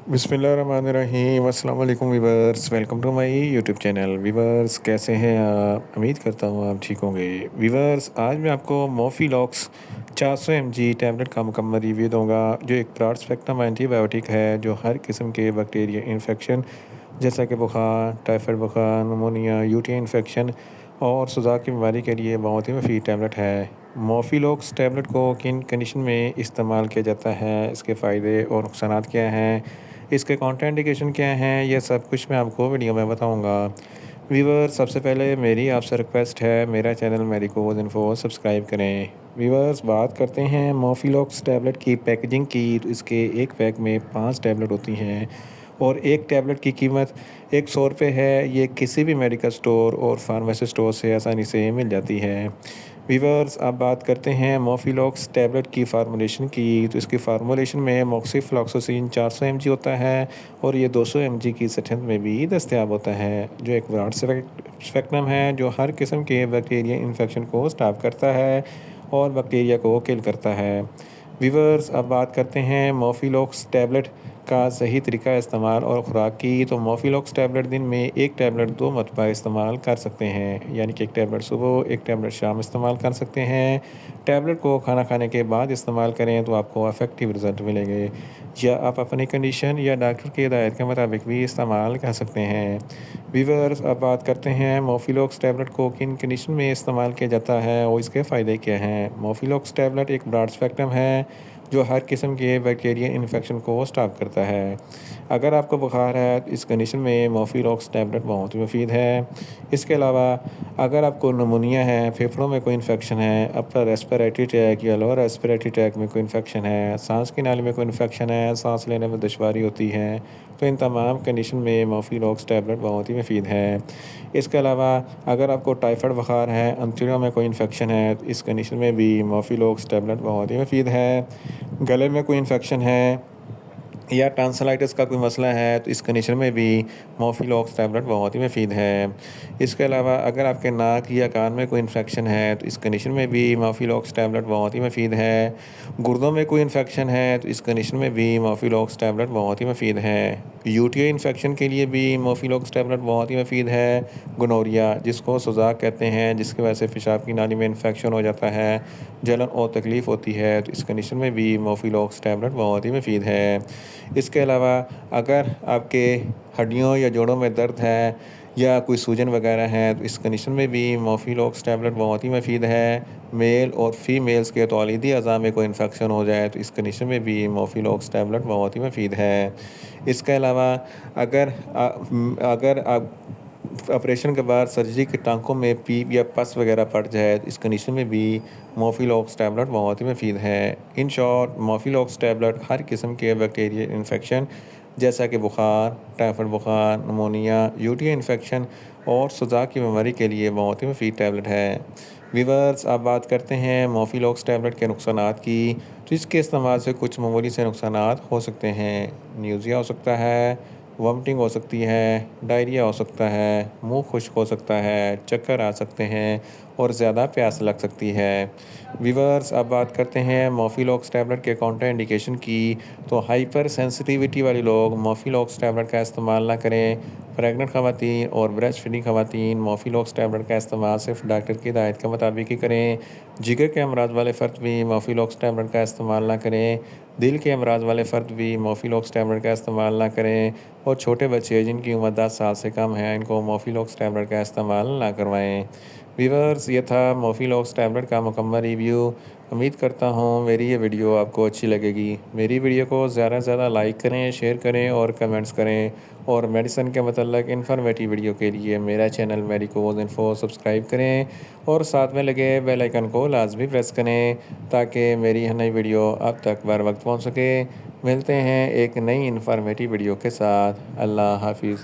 बिस्मिल्लाहिर्रहमानिर्रहीम। अस्सलाम वालेकुम viewers, welcome to my YouTube channel. Viewers, कैसे हैं आप? उम्मीद करता हूँ आप ठीक होंगे। वीवर्स, आज मैं आपको मोफीलॉक्स 400 mg टैबलेट का मुकम्मल रिव्यू दूंगा, जो एक ब्रॉड स्पेक्ट्रम एंटीबायोटिक है जो हर किस्म के बैक्टीरिया इन्फेक्शन जैसा कि बुखार, टाइफाइड बुखार, नमोनिया, यूटीआई इन्फेक्शन और सुजाक की बीमारी के लिए बहुत ही मुफीद टैबलेट है। मोफीलॉक्स टैबलेट को किन कंडीशन में इस्तेमाल किया जाता है, इसके फ़ायदे और नुकसानात क्या हैं, इसके कॉन्ट्राइंडिकेशन क्या हैं, यह सब कुछ मैं आपको वीडियो में बताऊंगा। व्यूअर्स, सबसे पहले मेरी आपसे रिक्वेस्ट है, मेरा चैनल मेडिकोज इन्फो सब्सक्राइब करें। व्यूअर्स, बात करते हैं मोफीलॉक्स टैबलेट की पैकेजिंग की, तो इसके एक पैक में 5 टैबलेट होती हैं और एक टैबलेट की कीमत 100 रुपये है। ये किसी भी मेडिकल स्टोर और फार्मेसी स्टोर से आसानी से मिल जाती है। वीवर्स, अब बात करते हैं मोफीलॉक्स टैबलेट की फार्मूलेशन की, तो इसकी फार्मूलेशन में मोक्सिफ्लॉक्सासिन 400 mg होता है और ये 200 mg की स्ट्रेंथ में भी दस्तयाब होता है, जो एक ब्रॉड स्पेक्ट्रम है जो हर किस्म के बैक्टीरिया इन्फेक्शन को स्टॉप करता है और बैक्टीरिया को किल करता है। वीवर्स, अब बात करते हैं मोफीलॉक्स टैबलेट का सही तरीका इस्तेमाल और ख़ुराक की, तो मोफीलॉक्स टैबलेट दिन में एक टैबलेट 2 मरतबा इस्तेमाल कर सकते हैं, यानी कि एक टैबलेट सुबह, एक टैबलेट शाम इस्तेमाल कर सकते हैं। टैबलेट को खाना खाने के बाद इस्तेमाल करें तो आपको इफ़ेक्टिव रिज़ल्ट मिलेंगे, या आप अपनी कंडीशन या डॉक्टर की हिदायत के मुताबिक भी इस्तेमाल कर सकते हैं। वीवर्स, अब बात करते हैं मोफीलॉक्स टैबलेट को किन कंडीशन में इस्तेमाल किया जाता है और इसके फ़ायदे क्या हैं। मोफीलॉक्स टैबलेट एक ब्रॉड स्पेक्ट्रम है जो हर किस्म के बैक्टीरिया इन्फेक्शन को स्टॉप करता है। अगर आपको बुखार है तो इस कंडीशन में मोफीलॉक्स टैबलेट बहुत ही मुफीद है। इसके अलावा अगर आपको नमूनिया है, फेफड़ों में कोई इन्फेक्शन है, अपर रेस्पिरेटरी ट्रैक या लोअर रेस्पिरेटरी ट्रैक में कोई इन्फेक्शन है, सांस की नाली में कोई इन्फेक्शन है, सांस लेने में दुश्वारी होती है, तो इन तमाम कंडीशन में मोफीलॉक्स टैबलेट बहुत ही मुफीद है। इसके अलावा अगर आपको टाइफाइड बुखार है, अंतड़ियों में कोई इन्फेक्शन है, तो इस कंडीशन में भी मोफीलॉक्स टैबलेट बहुत ही मुफीद है। गले में कोई इन्फेक्शन है या टॉन्सिलाइटिस का कोई मसला है, तो इस कंडीशन में भी मोफीलॉक्स टैबलेट बहुत ही मुफीद है। इसके अलावा अगर आपके नाक या कान में कोई इन्फेक्शन है, तो इस कंडीशन में भी मोफीलॉक्स टैबलेट बहुत ही मुफीद है। गुर्दों में कोई इन्फेक्शन है, तो इस कंडीशन में भी मोफीलॉक्स टैबलेट बहुत ही मुफीद है। यूटीआई इन्फेक्शन के लिए भी मोफीलॉक्स टैबलेट बहुत ही मुफीद है। गोनोरिया, जिसको सुजाक कहते हैं, जिसकी वजह से पेशाब की नाली में इन्फेक्शन हो जाता है, जलन और तकलीफ़ होती है, तो इस कंडीशन में भी मोफीलॉक्स टैबलेट बहुत ही मुफीद है। इसके अलावा अगर आपके हड्डियों या जोड़ों में दर्द है या कोई सूजन वगैरह है, तो इस कंडीशन में भी मोफीलॉक्स टैबलेट बहुत ही मुफीद है। मेल और फीमेल्स के तौलीदी अज़ा में कोई इन्फेक्शन हो जाए, तो इस कंडीशन में भी मोफीलॉक्स टैबलेट बहुत ही मुफीद है। इसके अलावा अगर आप ऑपरेशन के बाद सर्जरी के टाँकों में पीप या पस वगैरह पड़ जाए, तो इस कंडीशन में भी मोफीलॉक्स टैबलेट बहुत ही मुफीद है। इन शॉर्ट, मोफीलॉक्स टैबलेट हर किस्म के बैक्टीरियल इन्फेक्शन जैसा कि बुखार, टाइफाइड बुखार, नमोनिया, यूटीआई इन्फेक्शन और सुजाक की बीमारी के लिए बहुत ही मुफीद टैबलेट है। वीवर्स, अब बात करते हैं मोफीलॉक्स टैबलेट के नुकसानात की, तो इसके इस्तेमाल से कुछ मामूली से नुकसानात हो सकते हैं। न्यूज़िया हो सकता है, वॉमिटिंग हो सकती है, डायरिया हो सकता है, मुंह खुश्क हो सकता है, चक्कर आ सकते हैं और ज़्यादा प्यास लग सकती है। वीवर्स, अब बात करते हैं मोफीलॉक्स टैबलेट के कॉन्ट्राइंडिकेशन की, तो हाइपर सेंसिटिविटी वाले लोग मोफीलॉक्स टैबलेट का इस्तेमाल ना करें। प्रेग्नेंट ख़वातीन और ब्रेस्ट फीडिंग ख़वातीन मोफीलॉक्स टैबलेट का इस्तेमाल सिर्फ डॉक्टर की हिदायत के मुताबिक ही करें। जिगर के अमराज वाले फ़र्द भी मोफीलॉक्स टैबलेट का इस्तेमाल ना करें। दिल के अमराज वाले फ़र्द भी मोफीलॉक्स टैबलेट का इस्तेमाल ना करें और छोटे बच्चे जिनकी उम्र 10 साल से कम है, इनको मोफीलॉक्स टैबलेट का इस्तेमाल ना करवाएं। वीवर्स, ये था मोफीलॉक्स टैबलेट का मुकम्मल रिव्यू। उम्मीद करता हूँ मेरी ये वीडियो आपको अच्छी लगेगी। मेरी वीडियो को ज़्यादा से ज़्यादा लाइक करें, शेयर करें और कमेंट्स करें, और मेडिसिन के मतलब इन्फॉर्मेटिव वीडियो के लिए मेरा चैनल मेडिकोज इन्फो सब्सक्राइब करें और साथ में लगे बेल आइकन को लाजमी प्रेस करें, ताकि मेरी हर नई वीडियो आप तक बर वक्त पहुँच सके। मिलते हैं एक नई इन्फॉर्मेटिव वीडियो के साथ। अल्लाह हाफिज़।